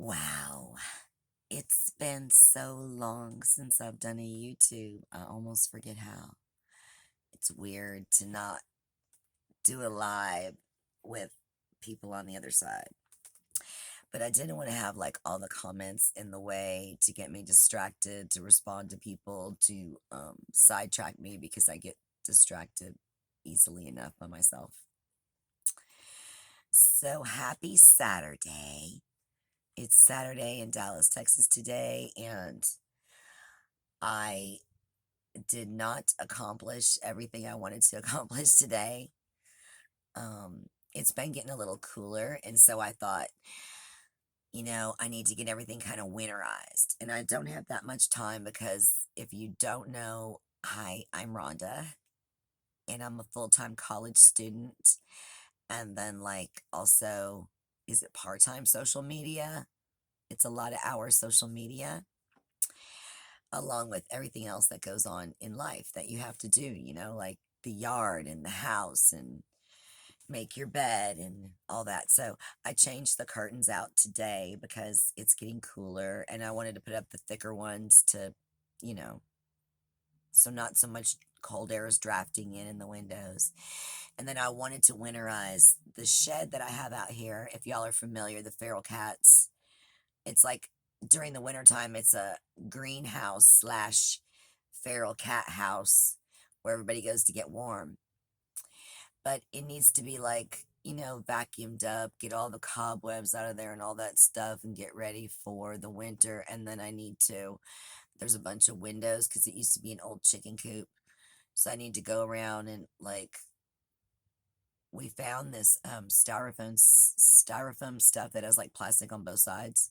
Wow. It's been so long since I've done a YouTube. I almost forget how. It's weird to not do a live with people on the other side. But I didn't want to have like all the comments in the way to get me distracted, to respond to people, to sidetrack me because I get distracted easily enough by myself. So happy Saturday. It's Saturday in Dallas, Texas today, and I did not accomplish everything I wanted to accomplish today. It's been getting a little cooler, and so I thought, I need to get everything kind of winterized. And I don't have that much time because if you don't know, hi, I'm Rhonda, and I'm a full-time college student. And then, like, also, is it part-time social media? It's a lot of hours social media, along with everything else that goes on in life that you have to do, like the yard and the house and make your bed and all that. So I changed the curtains out today because it's getting cooler and I wanted to put up the thicker ones to, you know, so not so much cold air is drafting in the windows. And then I wanted to winterize the shed that I have out here. If y'all are familiar, the feral cats, it's like during the wintertime, it's a greenhouse slash feral cat house where everybody goes to get warm. But it needs to be like, vacuumed up, get all the cobwebs out of there and all that stuff and get ready for the winter. And then there's a bunch of windows because it used to be an old chicken coop. So I need to go around and we found this styrofoam stuff that has like plastic on both sides.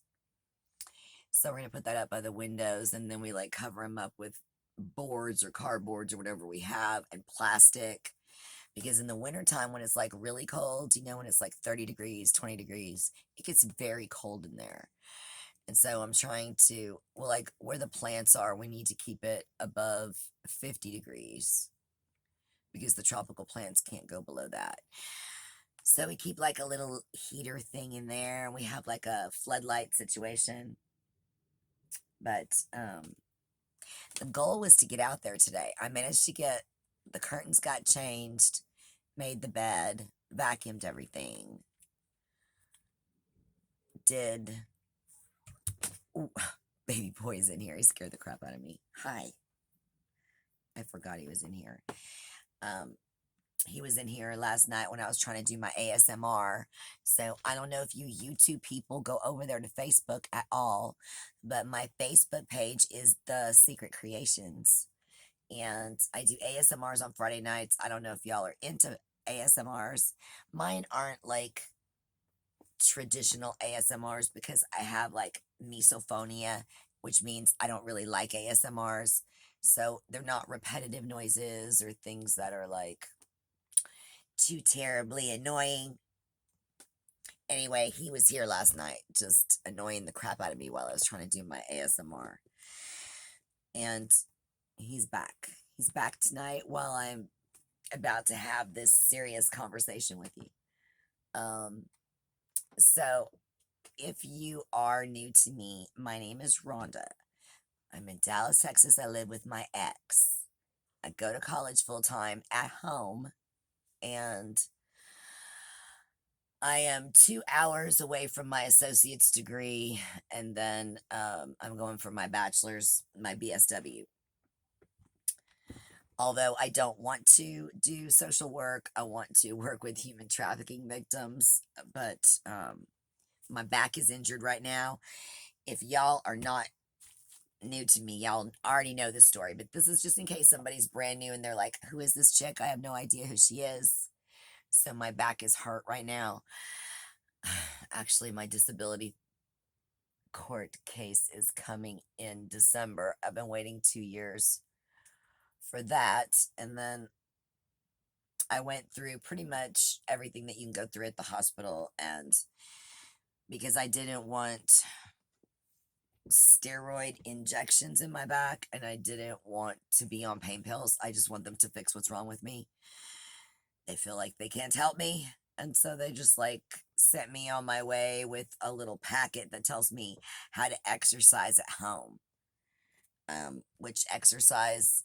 So we're gonna put that up by the windows, and then we like cover them up with boards or cardboards or whatever we have and plastic. Because in the wintertime, when it's like really cold, when it's like 30 degrees, 20 degrees, it gets very cold in there. And so I'm trying to, well, like where the plants are, we need to keep it above 50 degrees because the tropical plants can't go below that. So we keep like a little heater thing in there, and we have like a floodlight situation. But the goal was to get out there today. I managed to get the curtains got changed, made the bed, vacuumed everything. Did Ooh, baby boy is in here. He scared the crap out of me. Hi. I forgot he was in here. Um, he was in here last night when I was trying to do my ASMR. So I don't know if you YouTube people go over there to Facebook at all, but my Facebook page is The Secret Creations. And I do ASMRs on Friday nights. I don't know if y'all are into ASMRs. Mine aren't like traditional ASMRs because I have like misophonia, which means I don't really like ASMRs. So they're not repetitive noises or things that are like too terribly annoying. Anyway, he was here last night just annoying the crap out of me while I was trying to do my ASMR. And he's back. He's back tonight while I'm about to have this serious conversation with you. So if you are new to me, my name is Rhonda. I'm in Dallas, Texas. I live with my ex. I go to college full time at home, and I am 2 hours away from my associate's degree, and then I'm going for my bachelor's, my BSW. Although I don't want to do social work, I want to work with human trafficking victims, but my back is injured right now. If y'all are not new to me, y'all already know this story, but this is just in case somebody's brand new and they're like, who is this chick? I have no idea who she is. So my back is hurt right now. Actually, my disability court case is coming in December. I've been waiting 2 years for that. And then I went through pretty much everything that you can go through at the hospital. And because I didn't want steroid injections in my back and I didn't want to be on pain pills, I just want them to fix what's wrong with me. They feel like they can't help me. And so they just like sent me on my way with a little packet that tells me how to exercise at home. Which exercise,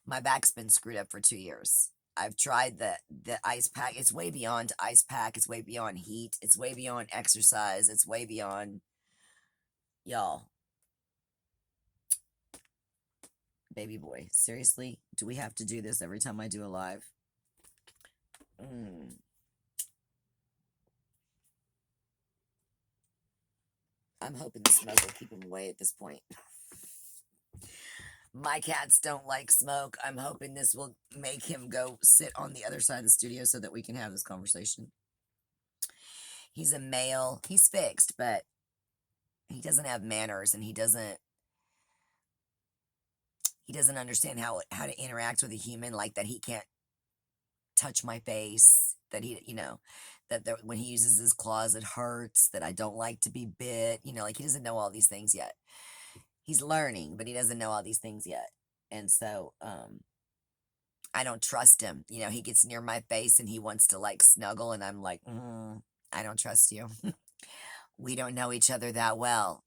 my back's been screwed up for 2 years. I've tried the ice pack. It's way beyond ice pack. It's way beyond heat. It's way beyond exercise. It's way beyond, y'all. Baby boy, seriously, do we have to do this every time I do a live? I'm hoping the smoke will keep him away at this point. My cats don't like smoke. I'm hoping this will make him go sit on the other side of the studio so that we can have this conversation. He's a male. He's fixed, but he doesn't have manners, and he doesn't understand how to interact with a human, like that he can't touch my face, that he, that when he uses his claws it hurts, that I don't like to be bit, like he doesn't know all these things yet. He's learning, but he doesn't know all these things yet. And so I don't trust him. He gets near my face and he wants to like snuggle, and I'm like, I don't trust you. We don't know each other that well.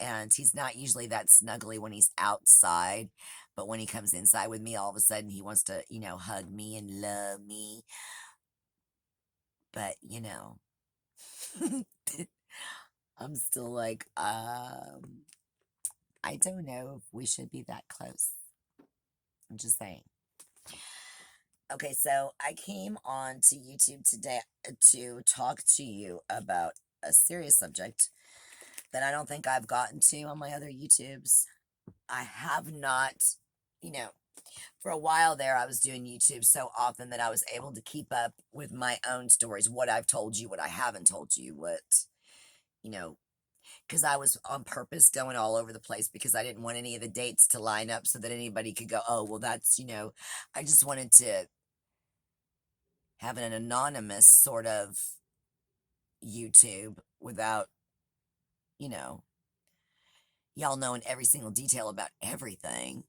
And he's not usually that snuggly when he's outside, but when he comes inside with me, all of a sudden he wants to, hug me and love me. But, I'm still like, I don't know if we should be that close. I'm just saying. Okay, so I came on to YouTube today to talk to you about a serious subject that I don't think I've gotten to on my other YouTubes. I have not, for a while there, I was doing YouTube so often that I was able to keep up with my own stories, what I've told you, what I haven't told you, because I was on purpose going all over the place because I didn't want any of the dates to line up so that anybody could go, oh, well, that's, I just wanted to have an anonymous sort of YouTube without, y'all knowing every single detail about everything.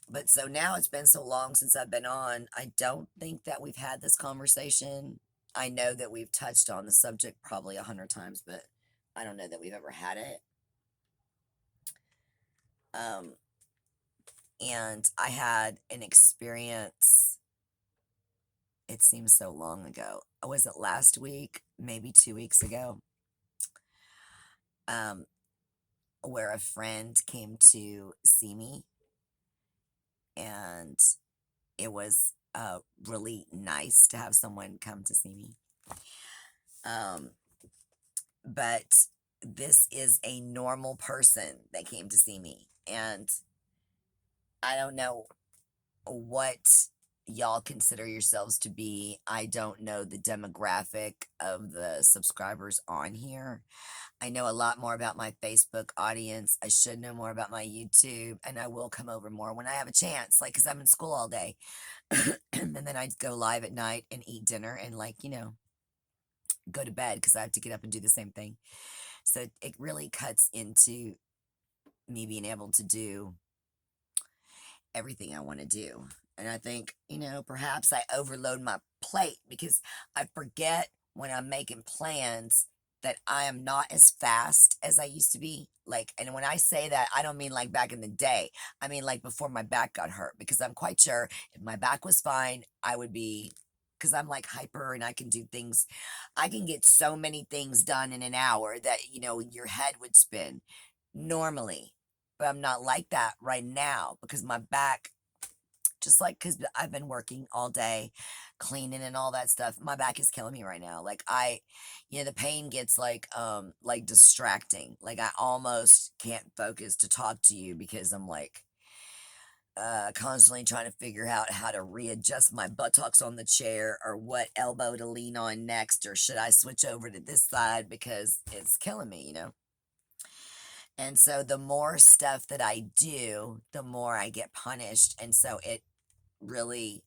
But so now it's been so long since I've been on, I don't think that we've had this conversation. I know that we've touched on the subject probably 100 times, but I don't know that we've ever had it. And I had an experience, it seems so long ago. Was it last week? Maybe 2 weeks ago? Where a friend came to see me, and it was really nice to have someone come to see me. But this is a normal person that came to see me, and I don't know what y'all consider yourselves to be. I don't know the demographic of the subscribers on here. I know a lot more about my Facebook audience. I should know more about my YouTube, and I will come over more when I have a chance, like, because I'm in school all day. And then I'd go live at night and eat dinner and, like, go to bed because I have to get up and do the same thing. So it really cuts into me being able to do everything I want to do. And I think, perhaps I overload my plate because I forget when I'm making plans that I am not as fast as I used to be. Like, and when I say that, I don't mean like back in the day. I mean like before my back got hurt, because I'm quite sure if my back was fine, I would be, because I'm like hyper and I can do things. I can get so many things done in an hour that, your head would spin normally. But I'm not like that right now because my back, just like, because I've been working all day, cleaning and all that stuff, my back is killing me right now. Like the pain gets like distracting. Like I almost can't focus to talk to you because I'm like constantly trying to figure out how to readjust my buttocks on the chair, or what elbow to lean on next, or should I switch over to this side because it's killing me, And so the more stuff that I do, the more I get punished. And so it really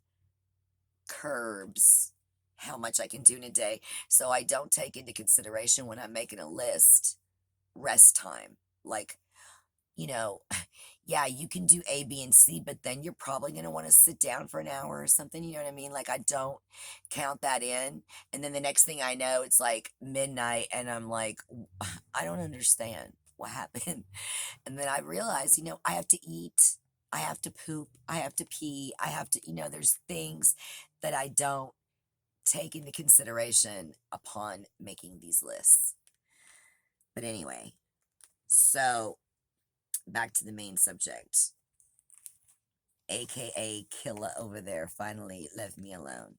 curbs how much I can do in a day. So I don't take into consideration when I'm making a list rest time. Like, yeah, you can do A, B, and C, but then you're probably going to want to sit down for an hour or something. You know what I mean? Like, I don't count that in. And then the next thing I know, it's like midnight, and I'm like, I don't understand what happened." And then I realize, I have to eat, I have to poop, I have to pee, I have to, there's things that I don't take into consideration upon making these lists. But anyway, so back to the main subject. AKA Killa over there finally left me alone.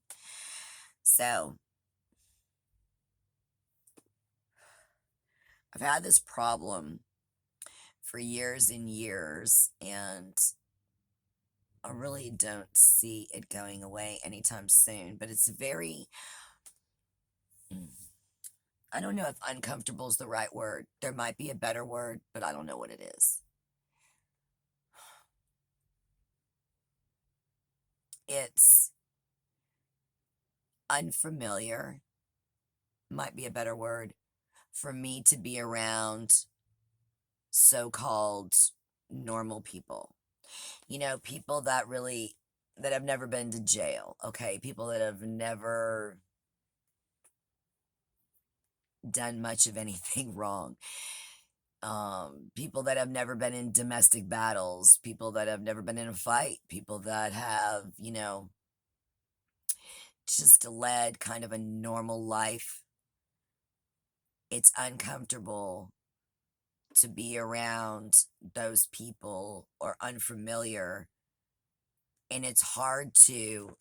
So I've had this problem for years and years, and I really don't see it going away anytime soon. But it's very, I don't know if uncomfortable is the right word. There might be a better word, but I don't know what it is. It's unfamiliar, might be a better word, for me to be around so-called normal people. People that have never been to jail, okay? People that have never done much of anything wrong. People that have never been in domestic battles, people that have never been in a fight, people that have, just led kind of a normal life. It's uncomfortable to be around those people or unfamiliar, and it's hard to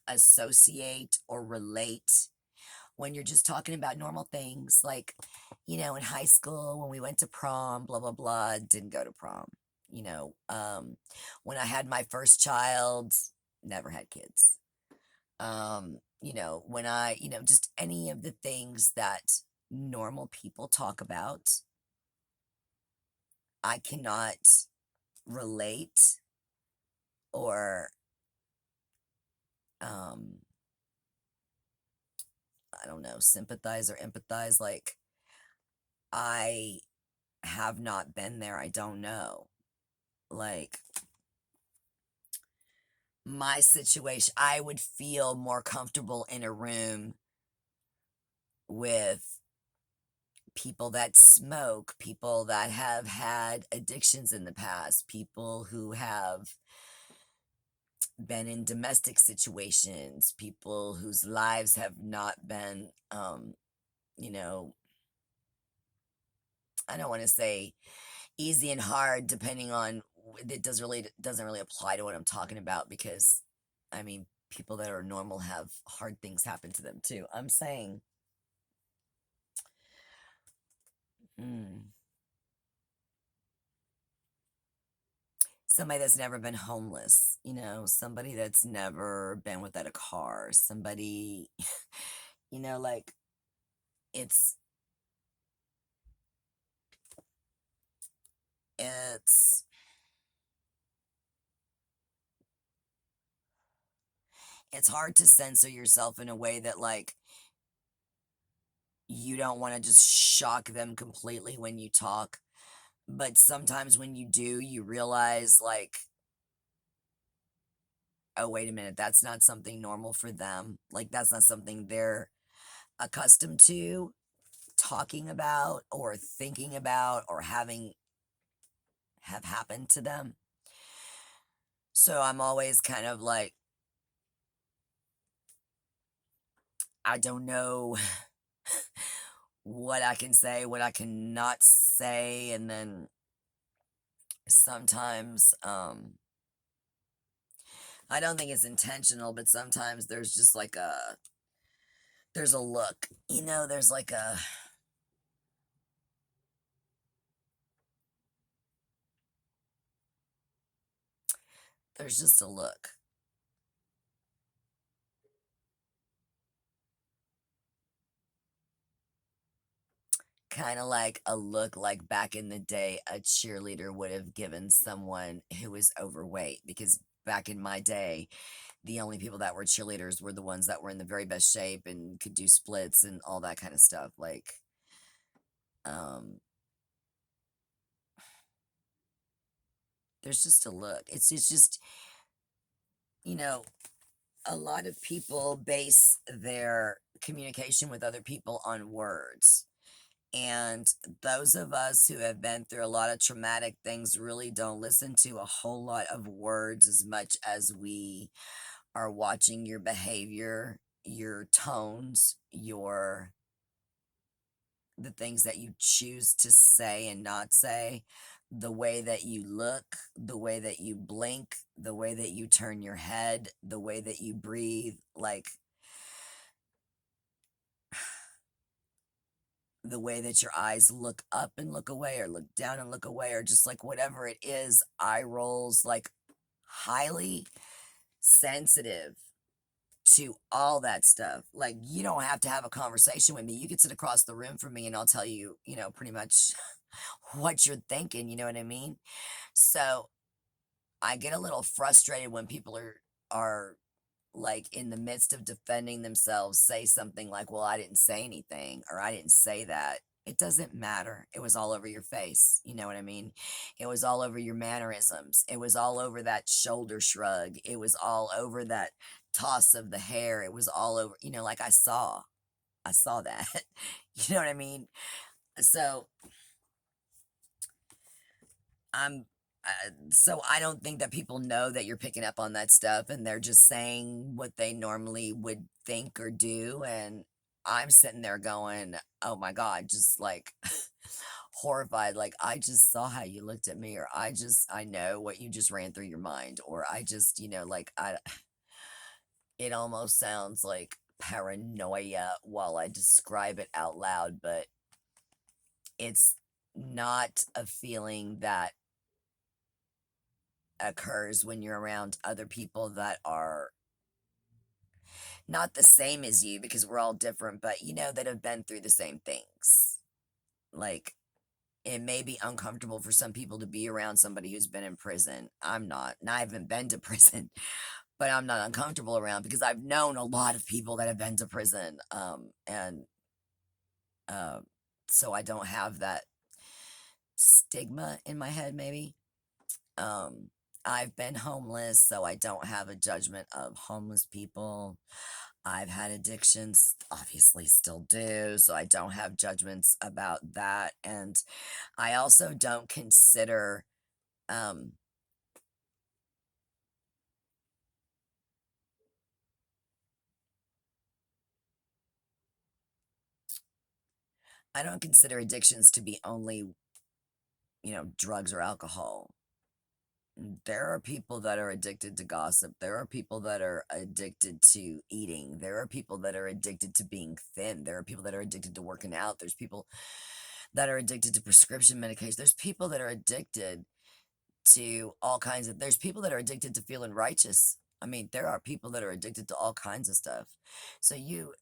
associate or relate when you're just talking about normal things, like, in high school when we went to prom, blah blah blah. Didn't go to prom. When I had my first child, never had kids. When I, just any of the things that normal people talk about, I cannot relate or, um, I don't know, sympathize or empathize. Like, I have not been there. I don't know. Like, my situation, I would feel more comfortable in a room with people that smoke, people that have had addictions in the past, people who have been in domestic situations, people whose lives have not been, you know, I don't want to say easy and hard, depending on, it doesn't really apply to what I'm talking about, because I mean, people that are normal have hard things happen to them too. I'm saying, mm, somebody that's never been homeless, somebody that's never been without a car, somebody, like, it's it's it's hard to censor yourself in a way that, like, you don't want to just shock them completely when you talk, but sometimes when you do, you realize, like, oh, wait a minute, that's not something normal for them. Like, that's not something they're accustomed to talking about or thinking about or have happened to them. So I'm always kind of like, I don't know what I can say, what I cannot say, and then sometimes, I don't think it's intentional, but sometimes there's just like there's a look, there's like there's just a look. Kind of like a look like back in the day a cheerleader would have given someone who was overweight, because back in my day, the only people that were cheerleaders were the ones that were in the very best shape and could do splits and all that kind of stuff. Like, um, There's just a look. It's just, you know, a lot of people base their communication with other people on words. And those of us who have been through a lot of traumatic things really don't listen to a whole lot of words as much as we are watching your behavior, your tones, the things that you choose to say and not say, the way that you look, the way that you blink, the way that you turn your head, the way that you breathe, like the way that your eyes look up and look away, or look down and look away, or just like whatever it is, eye rolls, like highly sensitive to all that stuff. Like, you don't have to have a conversation with me. You can sit across the room from me and I'll tell you, pretty much what you're thinking, you know what I mean? So I get a little frustrated when people are like in the midst of defending themselves, say something like, well, I didn't say anything, or I didn't say that. It doesn't matter. It was all over your face. You know what I mean? It was all over your mannerisms. It was all over that shoulder shrug. It was all over that toss of the hair. It was all over, like I saw that. You know what I mean? So I'm so I don't think that people know that you're picking up on that stuff, and they're just saying what they normally would think or do. And I'm sitting there going, "Oh my God," just like horrified. Like, I just saw how you looked at me, or I know what you just ran through your mind, or I just, like, it almost sounds like paranoia while I describe it out loud, but it's not a feeling that occurs when you're around other people that are not the same as you, because we're all different, but that have been through the same things. Like, it may be uncomfortable for some people to be around somebody who's been in prison. I'm not, and I haven't been to prison, but I'm not uncomfortable around because I've known a lot of people that have been to prison. And uh, so I don't have that stigma in my head, maybe. Um, I've been homeless, so I don't have a judgment of homeless people. I've had addictions, obviously still do, so I don't have judgments about that. And I also don't consider, um, I don't consider addictions to be only, drugs or alcohol. There are people that are addicted to gossip. There are people that are addicted to eating. There are people that are addicted to being thin. There are people that are addicted to working out. There's people that are addicted to prescription medication. There's people that are addicted to all kinds of, there's people that are addicted to feeling righteous. I mean, there are people that are addicted to all kinds of stuff. So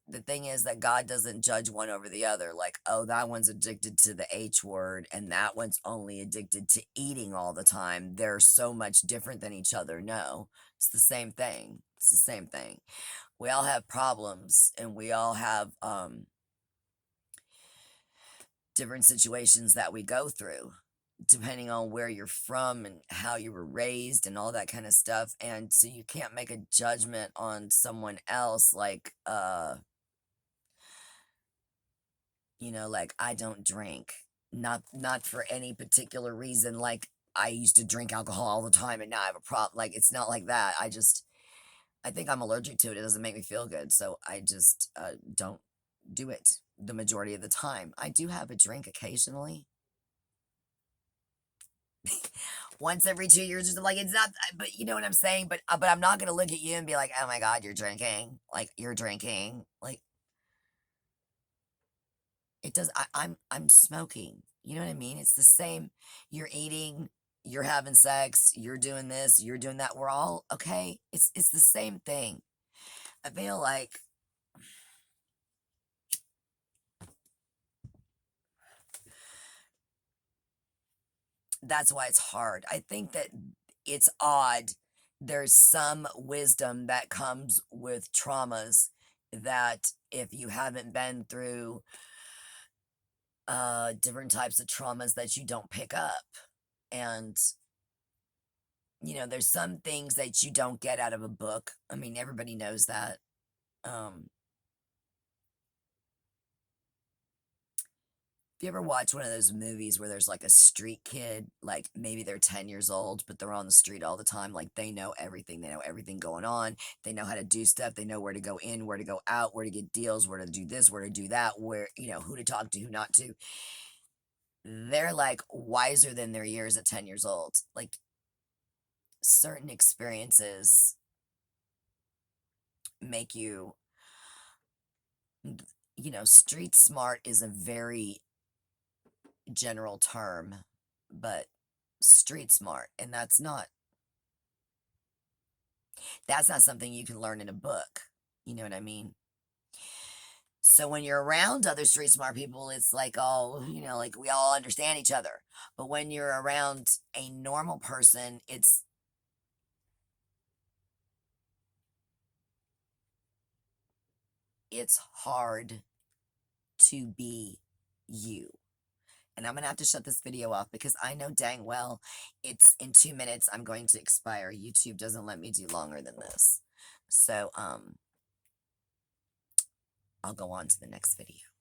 the thing is that God doesn't judge one over the other. Like, oh, that one's addicted to the H word and that one's only addicted to eating all the time. They're so much different than each other. No, it's the same thing. It's the same thing. We all have problems, and we all have different situations that we go through depending on where you're from and how you were raised and all that kind of stuff. And so you can't make a judgment on someone else like, like, I don't drink, not for any particular reason. Like, I used to drink alcohol all the time and now I have a problem. Like, it's not like that. I think I'm allergic to it. It doesn't make me feel good. So I just don't do it the majority of the time. I do have a drink occasionally, once every 2 years or something. Like, it's not, but you know what I'm saying? But I'm not gonna look at you and be like, oh my God, you're drinking. Like, you're drinking. Like, it does, I'm smoking. You know what I mean? It's the same. You're eating, you're having sex, you're doing this, you're doing that. We're all okay. It's the same thing. I feel like that's why it's hard. I think that it's odd. There's some wisdom that comes with traumas that if you haven't been through different types of traumas, that you don't pick up. And there's some things that you don't get out of a book. I mean, everybody knows that. Um, if you ever watch one of those movies where there's like a street kid, like maybe they're 10 years old, but they're on the street all the time, like they know everything. They know everything going on. They know how to do stuff. They know where to go in, where to go out, where to get deals, where to do this, where to do that, where, who to talk to, who not to. They're like wiser than their years at 10 years old. Like certain experiences make you, street smart is a very general term, but street smart, and that's not something you can learn in a book. You know what I mean? So when you're around other street smart people, it's like, oh, like we all understand each other. But when you're around a normal person, it's hard to be you. And I'm gonna have to shut this video off because I know dang well it's in 2 minutes I'm going to expire. YouTube doesn't let me do longer than this. So I'll go on to the next video.